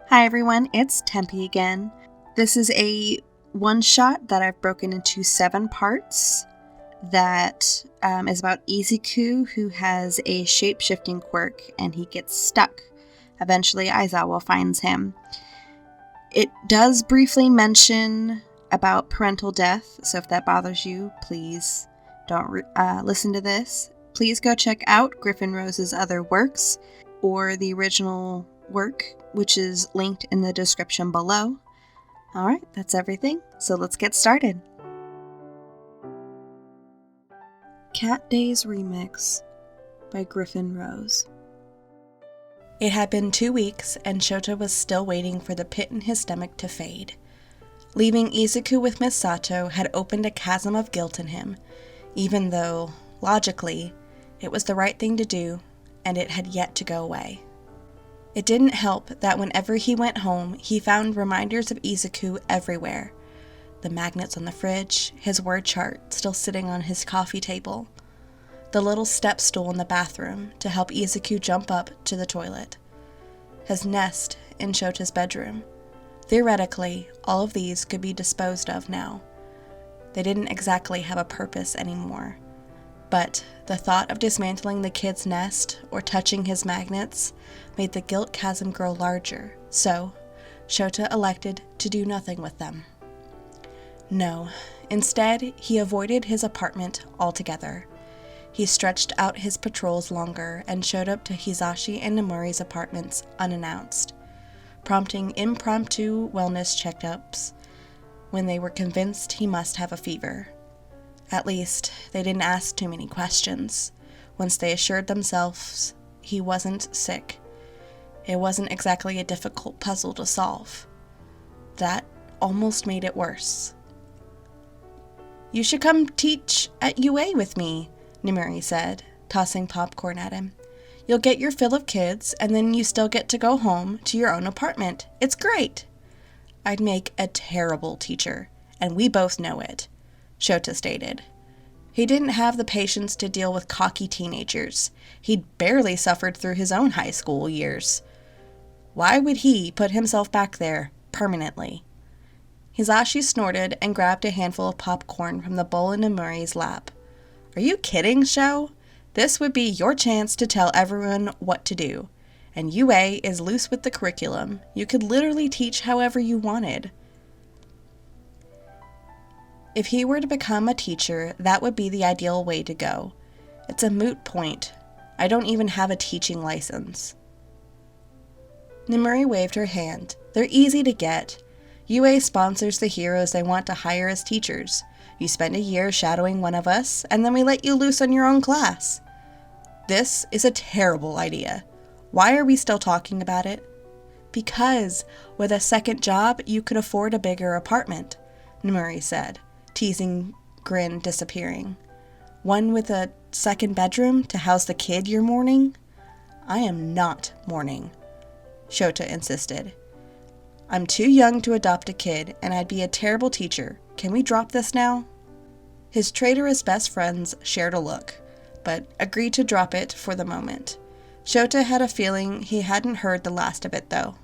Hi everyone, it's Tempe again. This is a one-shot that I've broken into 7 parts that is about Izuku, who has a shape-shifting quirk and he gets stuck. Eventually Aizawa finds him. It does briefly mention about parental death, so if that bothers you, please don't listen to this. Please go check out Griffin Rose's other works or the original work, which is linked in the description below. Alright, that's everything, so let's get started. Cat Days Remix by Griffin Rose. It had been 2 weeks, and Shota was still waiting for the pit in his stomach to fade. Leaving Izuku with Miss Sato had opened a chasm of guilt in him, even though, logically, it was the right thing to do, and it had yet to go away. It didn't help that whenever he went home, he found reminders of Izuku everywhere. The magnets on the fridge, his word chart still sitting on his coffee table, the little step stool in the bathroom to help Izuku jump up to the toilet, his nest in Shota's bedroom. Theoretically, all of these could be disposed of now. They didn't exactly have a purpose anymore. But the thought of dismantling the kid's nest or touching his magnets made the guilt chasm grow larger, so Shota elected to do nothing with them. No, instead he avoided his apartment altogether. He stretched out his patrols longer and showed up to Hisashi and Nomori's apartments unannounced, prompting impromptu wellness checkups when they were convinced he must have a fever. At least, they didn't ask too many questions. Once they assured themselves he wasn't sick, it wasn't exactly a difficult puzzle to solve. That almost made it worse. "You should come teach at UA with me," Nomori said, tossing popcorn at him. "You'll get your fill of kids, and then you still get to go home to your own apartment. It's great." "I'd make a terrible teacher, and we both know it," Shota stated. He didn't have the patience to deal with cocky teenagers. He'd barely suffered through his own high school years. Why would he put himself back there permanently? Hisashi snorted and grabbed a handful of popcorn from the bowl in Nomori's lap. "Are you kidding, Sho? This would be your chance to tell everyone what to do. And UA is loose with the curriculum. You could literally teach however you wanted." If he were to become a teacher, that would be the ideal way to go. It's a moot point. I don't even have a teaching license. Nomori waved her hand. They're easy to get. UA sponsors the heroes they want to hire as teachers. You spend a year shadowing one of us, and then we let you loose on your own class. This is a terrible idea. Why are we still talking about it? Because with a second job, you could afford a bigger apartment, Nomori said, teasing grin disappearing. "One with a second bedroom to house the kid you're mourning?" "I am not mourning," Shota insisted. "I'm too young to adopt a kid, and I'd be a terrible teacher. Can we drop this now?" His traitorous best friends shared a look, but agreed to drop it for the moment. Shota had a feeling he hadn't heard the last of it, though.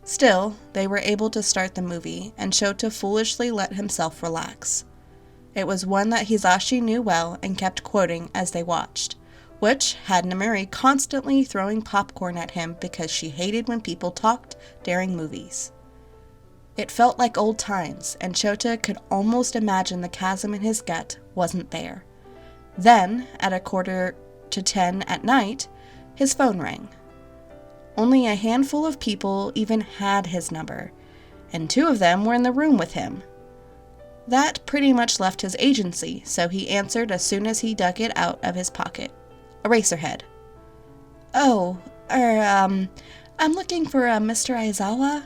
Still, they were able to start the movie, and Shota foolishly let himself relax. It was one that Hisashi knew well and kept quoting as they watched, which had Nomori constantly throwing popcorn at him because she hated when people talked during movies. It felt like old times, and Shota could almost imagine the chasm in his gut wasn't there. Then, at 9:45 at night, his phone rang. Only a handful of people even had his number, and 2 of them were in the room with him. That pretty much left his agency, so he answered as soon as he dug it out of his pocket. Eraserhead. "Oh, I'm looking for a Mr. Aizawa?"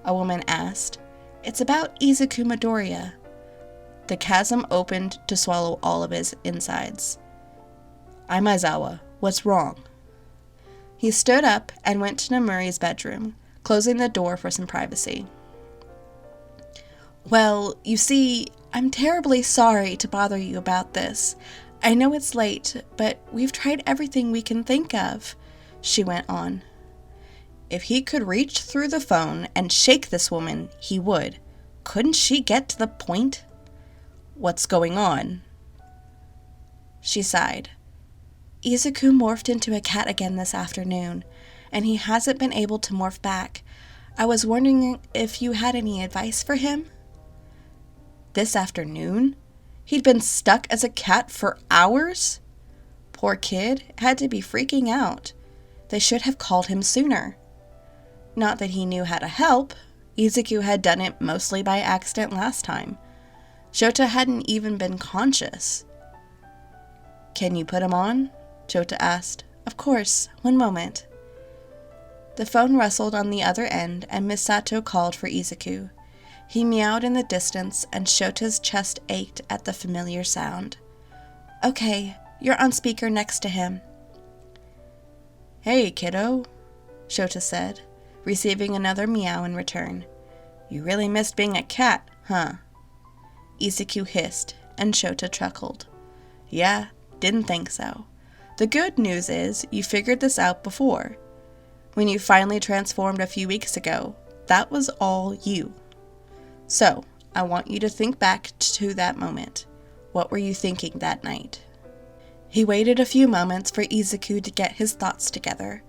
a woman asked. "It's about Izuku Midoriya." The chasm opened to swallow all of his insides. "I'm Aizawa. What's wrong?" He stood up and went to Nomori's bedroom, closing the door for some privacy. "Well, you see, I'm terribly sorry to bother you about this. I know it's late, but we've tried everything we can think of," she went on. If he could reach through the phone and shake this woman, he would. Couldn't she get to the point? What's going on? She sighed. Izuku morphed into a cat again this afternoon, and he hasn't been able to morph back. I was wondering if you had any advice for him? This afternoon? He'd been stuck as a cat for hours? Poor kid had to be freaking out. They should have called him sooner. Not that he knew how to help. Izuku had done it mostly by accident last time. Shota hadn't even been conscious. Can you put him on? Shota asked. Of course. One moment. The phone rustled on the other end, and Misato called for Izuku. He meowed in the distance, and Shota's chest ached at the familiar sound. Okay, you're on speaker next to him. Hey, kiddo, Shota said, receiving another meow in return. You really missed being a cat, huh? Izuku hissed, and Shota chuckled. Yeah, didn't think so. The good news is you figured this out before. When you finally transformed a few weeks ago, that was all you. So, I want you to think back to that moment. What were you thinking that night? He waited a few moments for Izuku to get his thoughts together.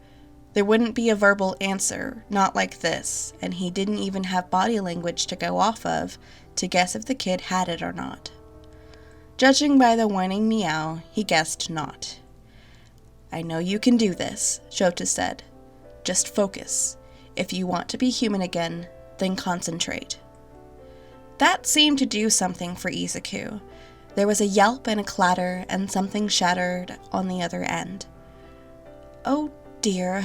There wouldn't be a verbal answer, not like this, and he didn't even have body language to go off of to guess if the kid had it or not. Judging by the whining meow, he guessed not. I know you can do this, Shota said. Just focus. If you want to be human again, then concentrate. That seemed to do something for Izuku. There was a yelp and a clatter, and something shattered on the other end. Oh dear,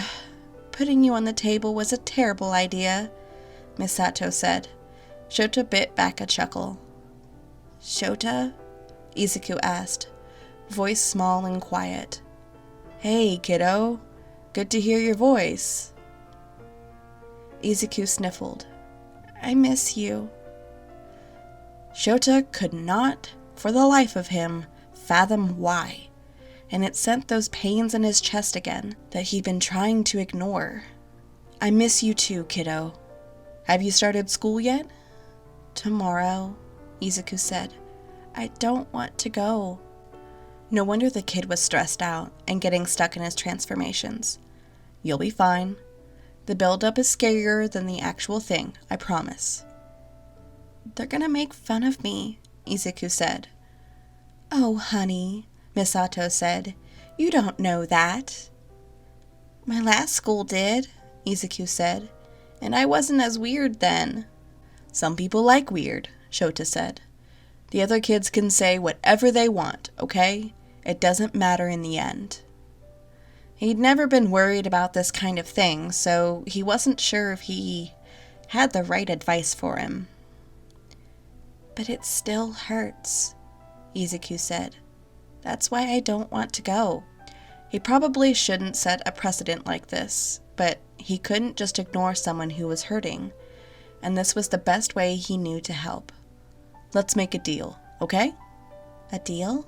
putting you on the table was a terrible idea, Misato said. Shota bit back a chuckle. Shota? Izuku asked, voice small and quiet. Hey, kiddo. Good to hear your voice. Izuku sniffled. I miss you. Shota could not, for the life of him, fathom why, and it sent those pains in his chest again that he'd been trying to ignore. I miss you too, kiddo. Have you started school yet? Tomorrow, Izuku said. I don't want to go. No wonder the kid was stressed out and getting stuck in his transformations. You'll be fine. The build-up is scarier than the actual thing, I promise. They're gonna make fun of me, Izuku said. Oh, honey, Misato said. You don't know that. My last school did, Izuku said, and I wasn't as weird then. Some people like weird, Shota said. The other kids can say whatever they want, okay? It doesn't matter in the end. He'd never been worried about this kind of thing, so he wasn't sure if he had the right advice for him. But it still hurts, Izuku said. That's why I don't want to go. He probably shouldn't set a precedent like this, but he couldn't just ignore someone who was hurting, and this was the best way he knew to help. Let's make a deal, okay? A deal?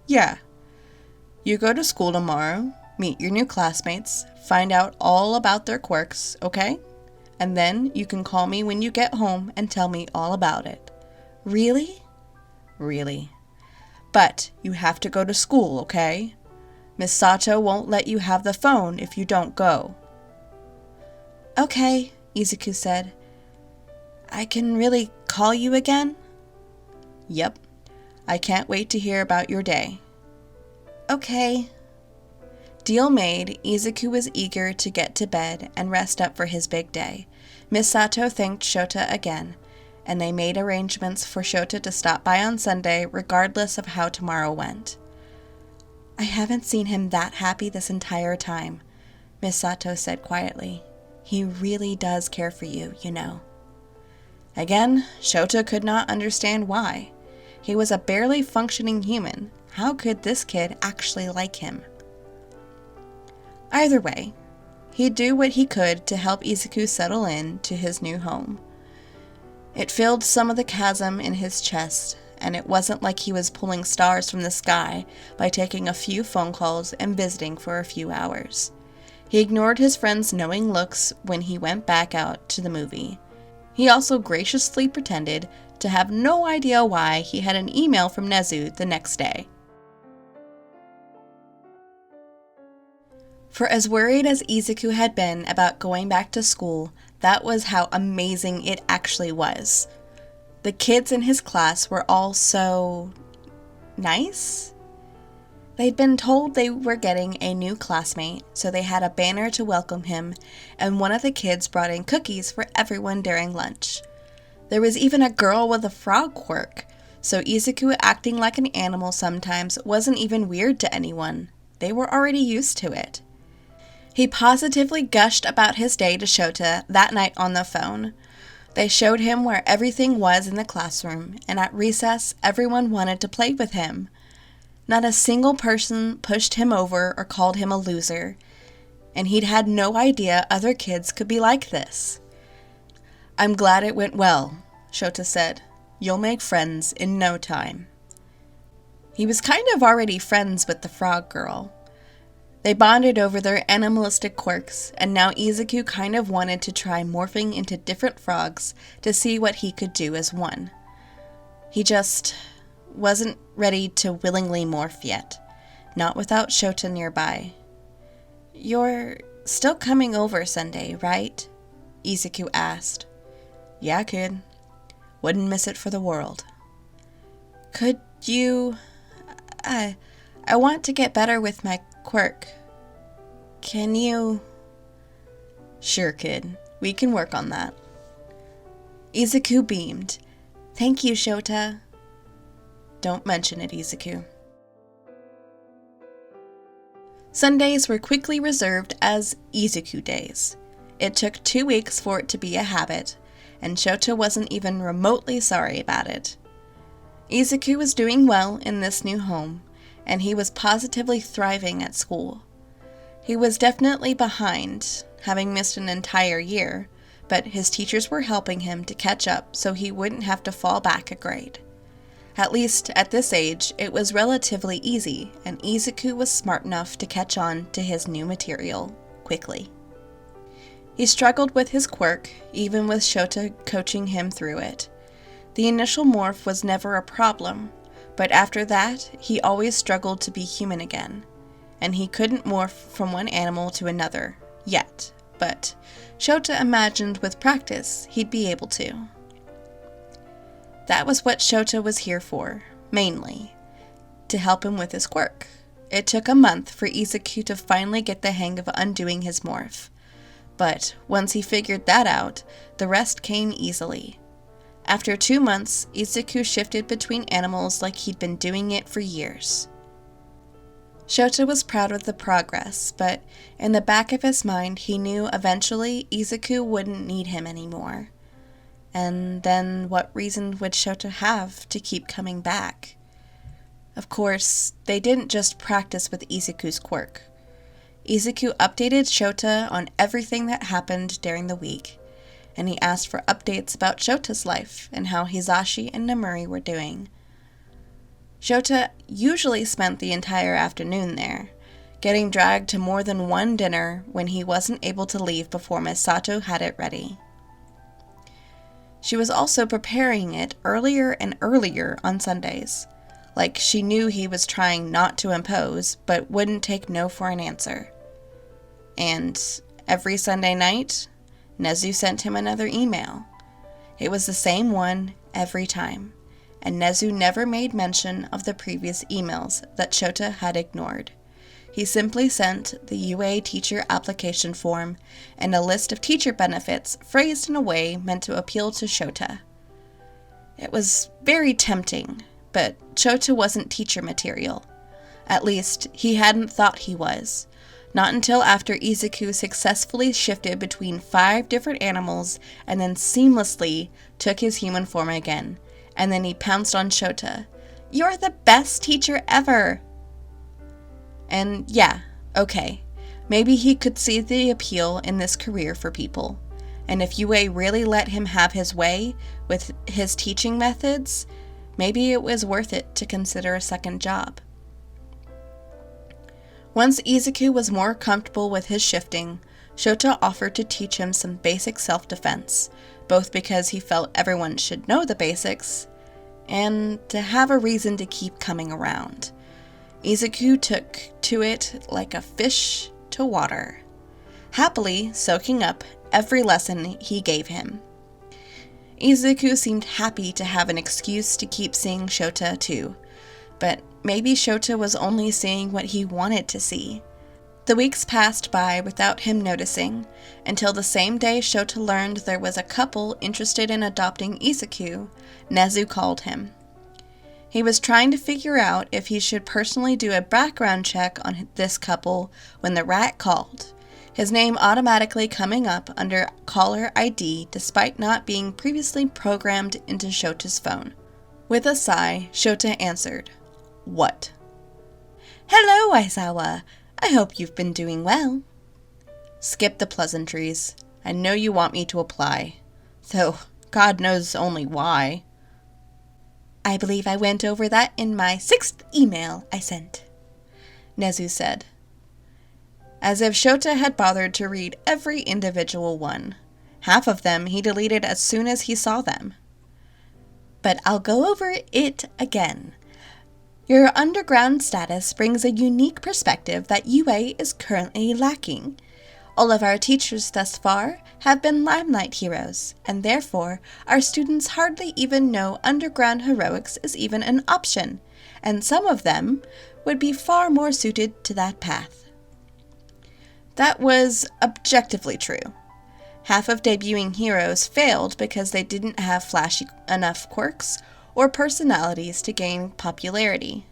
Yeah. You go to school tomorrow, meet your new classmates, find out all about their quirks, okay? And then you can call me when you get home and tell me all about it. Really? Really. But you have to go to school, okay? Miss Sato won't let you have the phone if you don't go. Okay, Izuku said. I can really call you again? Yep. I can't wait to hear about your day. Okay. Deal made, Izuku was eager to get to bed and rest up for his big day. Miss Sato thanked Shota again, and they made arrangements for Shota to stop by on Sunday regardless of how tomorrow went. I haven't seen him that happy this entire time, Miss Sato said quietly. He really does care for you, you know. Again, Shota could not understand why. He was a barely functioning human. How could this kid actually like him? Either way, he'd do what he could to help Izuku settle in to his new home. It filled some of the chasm in his chest, and it wasn't like he was pulling stars from the sky by taking a few phone calls and visiting for a few hours. He ignored his friend's knowing looks when he went back out to the movie. He also graciously pretended to have no idea why he had an email from Nezu the next day. For as worried as Izuku had been about going back to school, that was how amazing it actually was. The kids in his class were all so nice. They'd been told they were getting a new classmate, so they had a banner to welcome him, and one of the kids brought in cookies for everyone during lunch. There was even a girl with a frog quirk, so Izuku acting like an animal sometimes wasn't even weird to anyone. They were already used to it. He positively gushed about his day to Shota that night on the phone. They showed him where everything was in the classroom, and at recess, everyone wanted to play with him. Not a single person pushed him over or called him a loser, and he'd had no idea other kids could be like this. "I'm glad it went well," Shota said. "You'll make friends in no time." He was kind of already friends with the frog girl. They bonded over their animalistic quirks, and now Izuku kind of wanted to try morphing into different frogs to see what he could do as one. He just wasn't ready to willingly morph yet, not without Shota nearby. "You're still coming over Sunday, right?" Izuku asked. "Yeah, kid. Wouldn't miss it for the world." "Could you... I want to get better with my quirk. Can you..." "Sure, kid. We can work on that." Izuku beamed. "Thank you, Shota." "Don't mention it, Izuku." Sundays were quickly reserved as Izuku days. It took 2 weeks for it to be a habit, and Shota wasn't even remotely sorry about it. Izuku was doing well in this new home, and he was positively thriving at school. He was definitely behind, having missed an entire year, but his teachers were helping him to catch up so he wouldn't have to fall back a grade. At least at this age, it was relatively easy, and Izuku was smart enough to catch on to his new material quickly. He struggled with his quirk, even with Shota coaching him through it. The initial morph was never a problem, but after that, he always struggled to be human again, and he couldn't morph from one animal to another, yet, but Shota imagined with practice he'd be able to. That was what Shota was here for, mainly, to help him with his quirk. It took a month for Izuku to finally get the hang of undoing his morph, but once he figured that out, the rest came easily. After 2 months, Izuku shifted between animals like he'd been doing it for years. Shota was proud of the progress, but in the back of his mind he knew eventually Izuku wouldn't need him anymore. And then what reason would Shota have to keep coming back? Of course, they didn't just practice with Izuku's quirk. Izuku updated Shota on everything that happened during the week, and he asked for updates about Shota's life and how Hisashi and Namuri were doing. Shota usually spent the entire afternoon there, getting dragged to more than one dinner when he wasn't able to leave before Misato had it ready. She was also preparing it earlier and earlier on Sundays, like she knew he was trying not to impose, but wouldn't take no for an answer. And every Sunday night, Nezu sent him another email. It was the same one every time, and Nezu never made mention of the previous emails that Shota had ignored. He simply sent the UA teacher application form and a list of teacher benefits phrased in a way meant to appeal to Shota. It was very tempting, but Shota wasn't teacher material. At least, he hadn't thought he was. Not until after Izuku successfully shifted between 5 different animals and then seamlessly took his human form again. And then he pounced on Shota. "You're the best teacher ever!" And yeah, okay, maybe he could see the appeal in this career for people. And if UA really let him have his way with his teaching methods, maybe it was worth it to consider a second job. Once Izuku was more comfortable with his shifting, Shota offered to teach him some basic self-defense, both because he felt everyone should know the basics, and to have a reason to keep coming around. Izuku took to it like a fish to water, happily soaking up every lesson he gave him. Izuku seemed happy to have an excuse to keep seeing Shota too, but maybe Shota was only seeing what he wanted to see. The weeks passed by without him noticing, until the same day Shota learned there was a couple interested in adopting Izuku. Nezu called him. He was trying to figure out if he should personally do a background check on this couple when the rat called, his name automatically coming up under caller ID despite not being previously programmed into Shota's phone. With a sigh, Shota answered, "What?" "Hello, Aizawa. I hope you've been doing well." "Skip the pleasantries. I know you want me to apply, though God knows only why." "I believe I went over that in my 6th email I sent," Nezu said, as if Shota had bothered to read every individual one. Half of them he deleted as soon as he saw them. "But I'll go over it again. Your underground status brings a unique perspective that UA is currently lacking. All of our teachers thus far have been limelight heroes, and therefore our students hardly even know underground heroics is even an option, and some of them would be far more suited to that path." That was objectively true. Half of debuting heroes failed because they didn't have flashy enough quirks or personalities to gain popularity.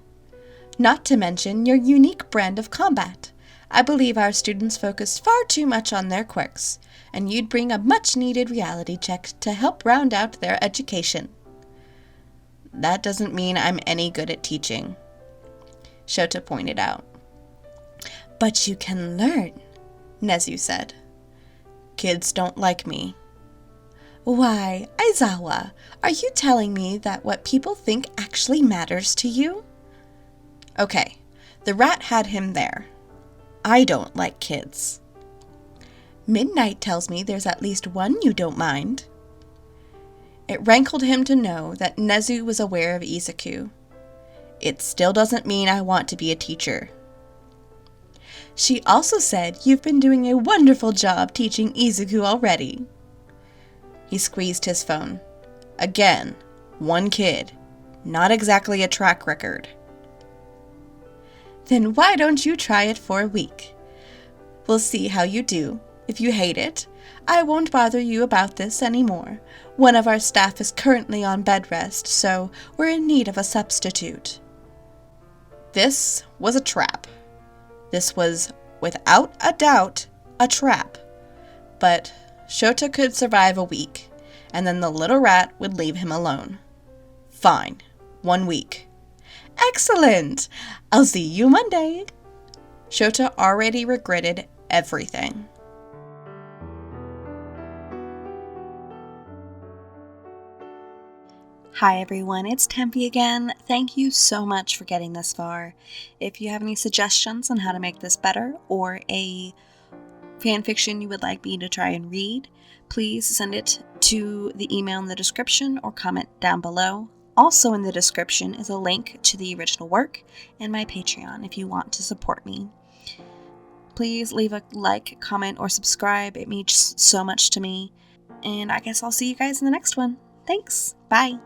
Not to mention your unique brand of combat. I believe our students focused far too much on their quirks, and you'd bring a much-needed reality check to help round out their education. "That doesn't mean I'm any good at teaching," Shota pointed out. "But you can learn," Nezu said. "Kids don't like me." "Why, Aizawa, are you telling me that what people think actually matters to you?" "Okay, the rat had him there. I don't like kids." "Midnight tells me there's at least one you don't mind." It rankled him to know that Nezu was aware of Izuku. "It still doesn't mean I want to be a teacher." "She also said you've been doing a wonderful job teaching Izuku already." He squeezed his phone. "Again, one kid. Not exactly a track record." "Then why don't you try it for a week? We'll see how you do. If you hate it, I won't bother you about this anymore. One of our staff is currently on bed rest, so we're in need of a substitute." This was a trap. This was, without a doubt, a trap. But Shota could survive a week, and then the little rat would leave him alone. Fine, 1 week. "Excellent! I'll see you Monday." Shota already regretted everything. Hi everyone, it's Tempe again. Thank you so much for getting this far. If you have any suggestions on how to make this better, or a fanfiction you would like me to try and read, please send it to the email in the description or comment down below. Also in the description is a link to the original work and my Patreon if you want to support me. Please leave a like, comment, or subscribe. It means so much to me. And I guess I'll see you guys in the next one. Thanks. Bye.